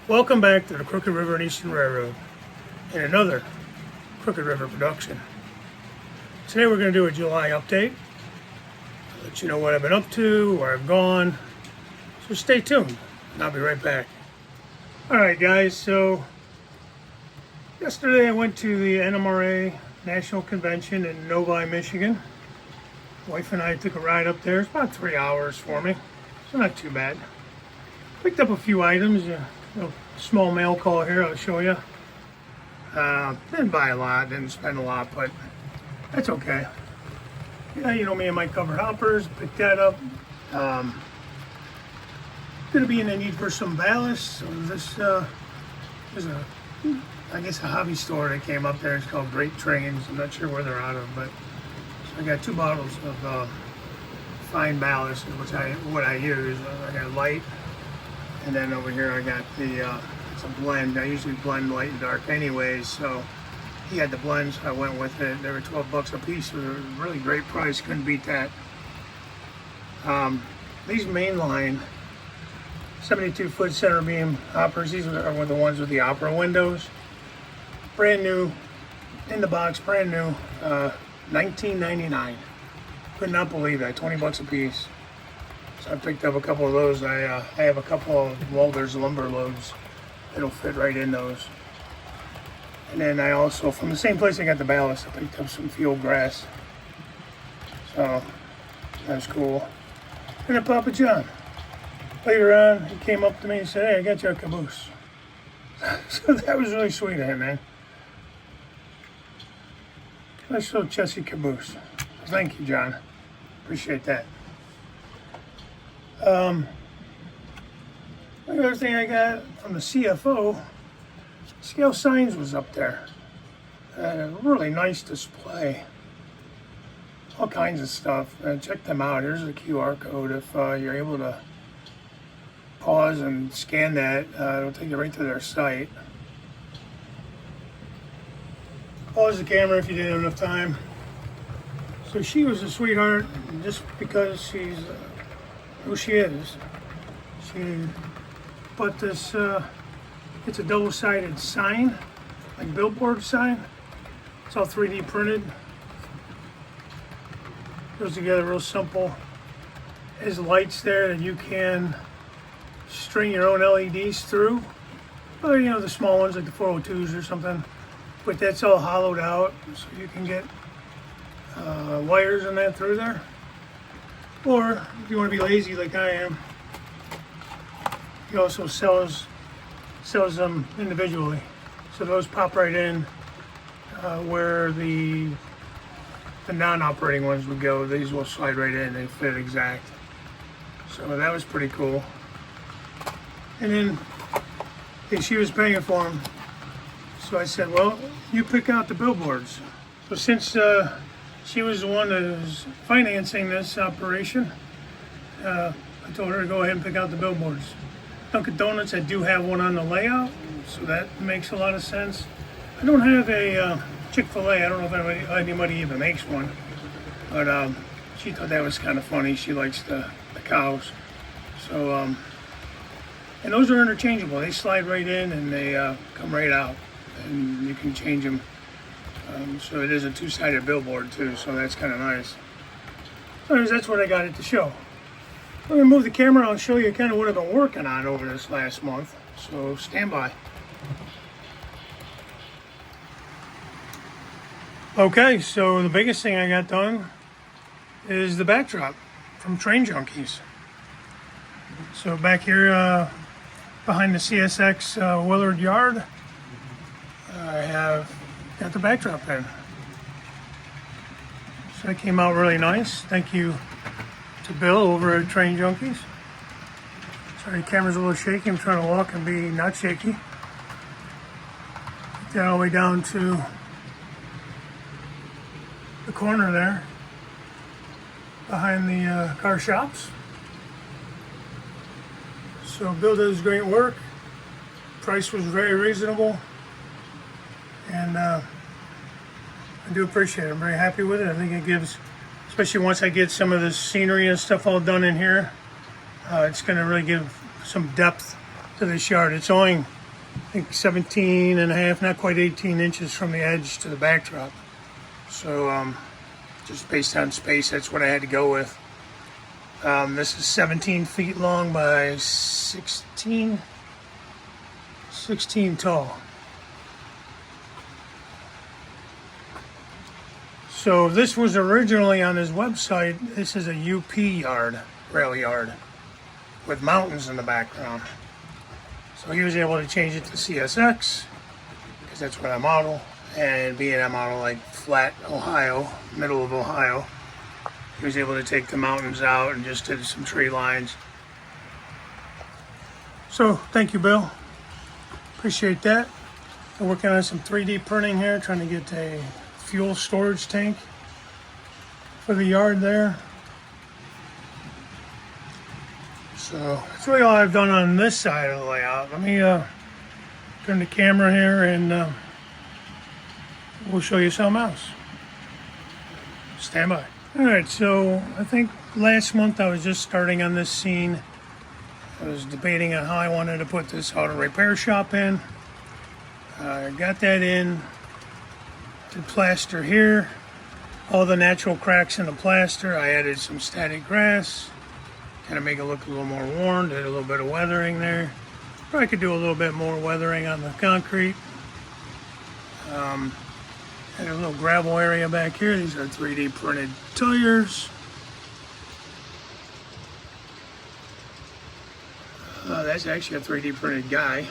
Welcome back to the Crooked River and Eastern Railroad and another Crooked River production. Today we're going to do a July update. I'll let you know what I've been up to, where I've gone. So stay tuned and I'll be right back. Alright guys, so yesterday I went to the NMRA National Convention in Novi, Michigan. My wife and I took a ride up there. It's about 3 hours for me, so not too bad. Picked up a few items. A small mail call here, I'll show you. Didn't buy a lot, didn't spend a lot, but that's okay. Yeah, you know me and my covered hoppers, picked that up. Gonna be in the need for some ballast. So this is I guess a hobby store that came up there. It's called Great Trains. I'm not sure where they're out of, but so I got 2 bottles of fine ballast, which what I use. I got light. And then over here I got the, it's a blend. I usually blend light and dark anyways, so he had the blend, so I went with it. They were 12 bucks a piece, so they were a really great price, couldn't beat that. These mainline 72-foot center beam hoppers, these are the ones with the opera windows. Brand new, in the box, brand new, $19.99. Could not believe that, 20 bucks a piece. I picked up a couple of those. I have a couple of Walder's lumber loads that'll fit right in those. And then I also, from the same place I got the ballast, I picked up some field grass. So that's cool. And then Papa John, later on, he came up to me and said, "Hey, I got you a caboose." So that was really sweet of him, man. Nice little Chessie caboose. Thank you, John. Appreciate that. The other thing I got from the CFO, Scale Signs was up there. A really nice display. All kinds of stuff. Check them out. Here's a QR code. If you're able to pause and scan that, it'll take you right to their site. Pause the camera if you didn't have enough time. So she was a sweetheart just because she's who she is. She bought this, it's a double-sided sign, like billboard sign. It's all 3D printed. Goes together real simple. There's lights there that you can string your own LEDs through. Or, you know, the small ones like the 402s or something. But that's all hollowed out, so you can get wires and that through there. Or if you want to be lazy like I am, he also sells them individually. So those pop right in where the non-operating ones would go. These will slide right in, they fit exact. So that was pretty cool. And then she was paying for them. So I said, well, you pick out the billboards. So since she was the one that was financing this operation, I told her to go ahead and pick out the billboards. Dunkin' Donuts, I do have one on the layout, so that makes a lot of sense. I don't have a Chick-fil-A. I don't know if anybody even makes one, but she thought that was kind of funny. She likes the cows. So, and those are interchangeable. They slide right in and they come right out, and you can change them. So it is a 2-sided billboard too, so that's kind of nice. So anyways, that's what I got at the show. I'm going to move the camera. I'll show you kind of what I've been working on over this last month. So stand by. Okay, so the biggest thing I got done is the backdrop from Train Junkies. So back here behind the CSX Willard Yard, I have got the backdrop in. So that came out really nice. Thank you to Bill over at Train Junkies. Sorry, the camera's a little shaky. I'm trying to walk and be not shaky. Get that all the way down to the corner there, behind the car shops. So Bill does great work. Price was very reasonable. And I do appreciate it. I'm very happy with it. I think it gives, especially once I get some of the scenery and stuff all done in here, it's going to really give some depth to this yard. It's only I think 17 and a half, not quite 18 inches from the edge to the backdrop. So just based on space, that's what I had to go with. This is 17 feet long by 16 tall. So this was originally on his website. This is a UP yard, rail yard, with mountains in the background. So he was able to change it to CSX, because that's what I model. And being I model like flat Ohio, middle of Ohio, he was able to take the mountains out and just did some tree lines. So thank you, Bill. Appreciate that. I'm working on some 3D printing here, trying to get a fuel storage tank for the yard there. So that's really all I've done on this side of the layout. Let me turn the camera here and we'll show you something else. Stand by. All right, so I think last month I was just starting on this scene. I was debating on how I wanted to put this auto repair shop in. I got that in. Did plaster here. All the natural cracks in the plaster. I added some static grass. Kind of make it look a little more worn. Did a little bit of weathering there. Probably could do a little bit more weathering on the concrete. Had a little gravel area back here. These are 3D printed tires. That's actually a 3D printed guy,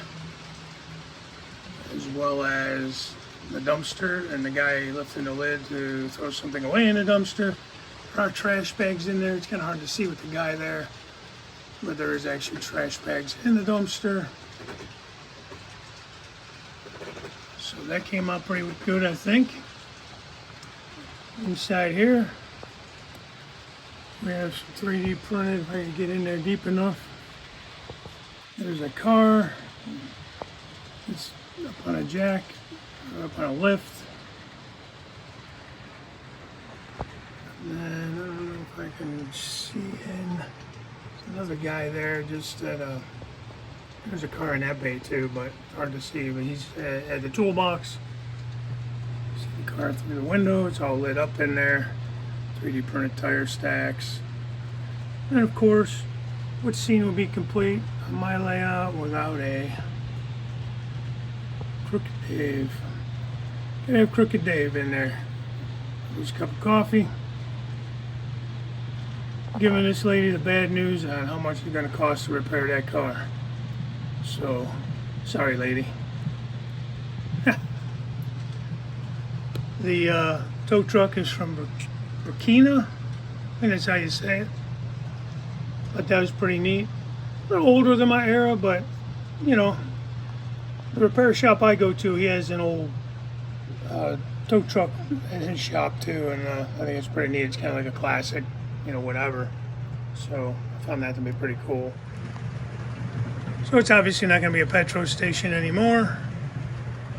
as well as the dumpster and the guy lifting the lid to throw something away in the dumpster. There are trash bags in there. It's kind of hard to see with the guy there, but there is actually trash bags in the dumpster. So that came out pretty good, I think. Inside here, we have some 3D printed, if I can get in there deep enough. There's a car. It's up on a jack, up on a lift. And then, I don't know if I can see in. There's another guy there, just at a, there's a car in that bay too, but hard to see, but he's at the toolbox. See the car through the window, it's all lit up in there. 3D printed tire stacks. And of course, what scene would be complete on my layout without a Crooked Dave? Gotta have Crooked Dave in there. There's a cup of coffee. Giving this lady the bad news on how much it's going to cost to repair that car. So, sorry, lady. The tow truck is from Burkina. I think that's how you say it. But that was pretty neat. A little older than my era, but you know, the repair shop I go to, he has an old tow truck in his shop too, and I think it's pretty neat. It's kind of like a classic, you know, whatever. So I found that to be pretty cool. So it's obviously not going to be a petrol station anymore.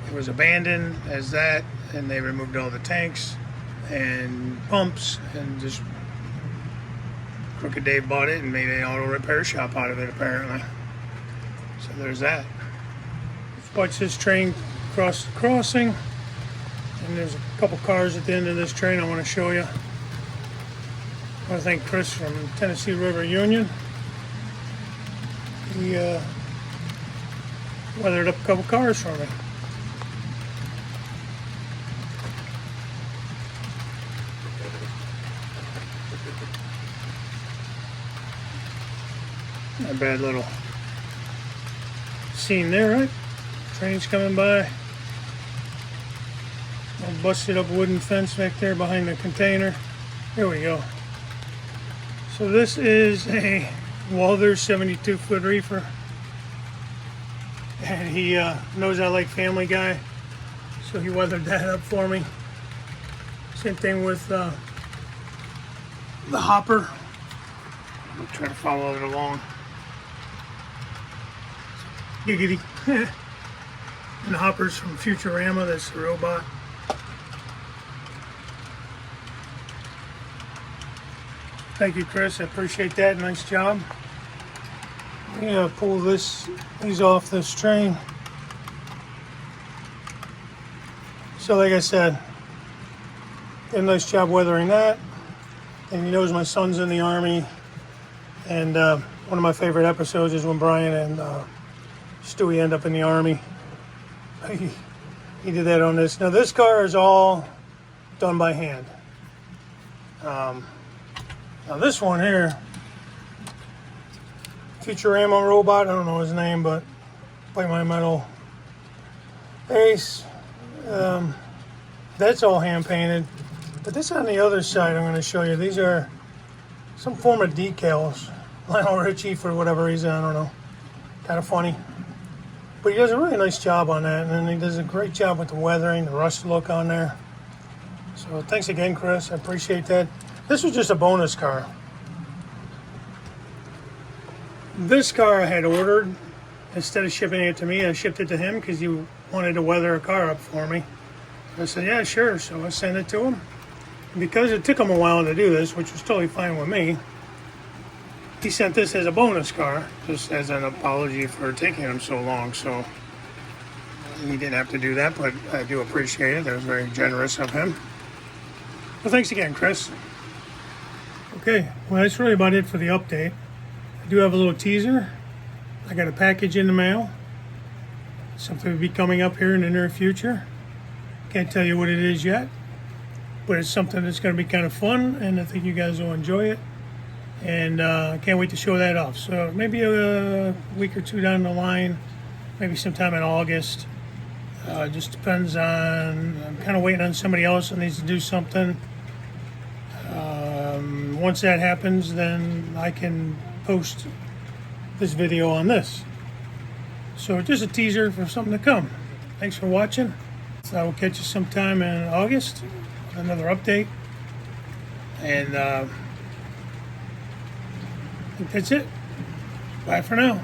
It was abandoned as that, and they removed all the tanks and pumps, and just Crooked Dave bought it and made an auto repair shop out of it, apparently. So there's that. Let's watch this train cross the crossing, and there's a couple cars at the end of this train I want to show you. I want to thank Chris from Tennessee River Union. He weathered up a couple cars for me. Not a bad little scene there, right? Train's coming by. A busted up wooden fence back there behind the container. There we go. So this is a Walther 72-foot reefer. And he knows I like Family Guy, so he weathered that up for me. Same thing with the hopper. I'll try to follow it along. Giggity. And the hopper's from Futurama, that's the robot. Thank you, Chris, I appreciate that, nice job. I'm gonna pull these off this train. So like I said, did a nice job weathering that. And he knows my son's in the Army. And one of my favorite episodes is when Brian and Stewie end up in the Army. He did that on this. Now this car is all done by hand. Now this one here, Futurama robot, I don't know his name, but plate my metal base. That's all hand painted. But this on the other side I'm going to show you. These are some form of decals. Lionel Richie for whatever reason, I don't know. Kind of funny. But he does a really nice job on that, and then he does a great job with the weathering, the rust look on there. So thanks again, Chris. I appreciate that. This was just a bonus car. This car I had ordered. Instead of shipping it to me, I shipped it to him because he wanted to weather a car up for me. I said, yeah, sure. So I sent it to him. And because it took him a while to do this, which was totally fine with me, he sent this as a bonus car, just as an apology for taking him so long. So he didn't have to do that, but I do appreciate it. That was very generous of him. Well, thanks again, Chris. Okay, well, that's really about it for the update. I do have a little teaser. I got a package in the mail. Something will be coming up here in the near future. Can't tell you what it is yet, but it's something that's going to be kind of fun, and I think you guys will enjoy it. And I can't wait to show that off. So maybe a week or two down the line, maybe sometime in August. Just depends on, I'm kind of waiting on somebody else that needs to do something. Once that happens, then I can post this video on this. So just a teaser for something to come. Thanks for watching. So I will catch you sometime in August with another update. And I think that's it. Bye for now.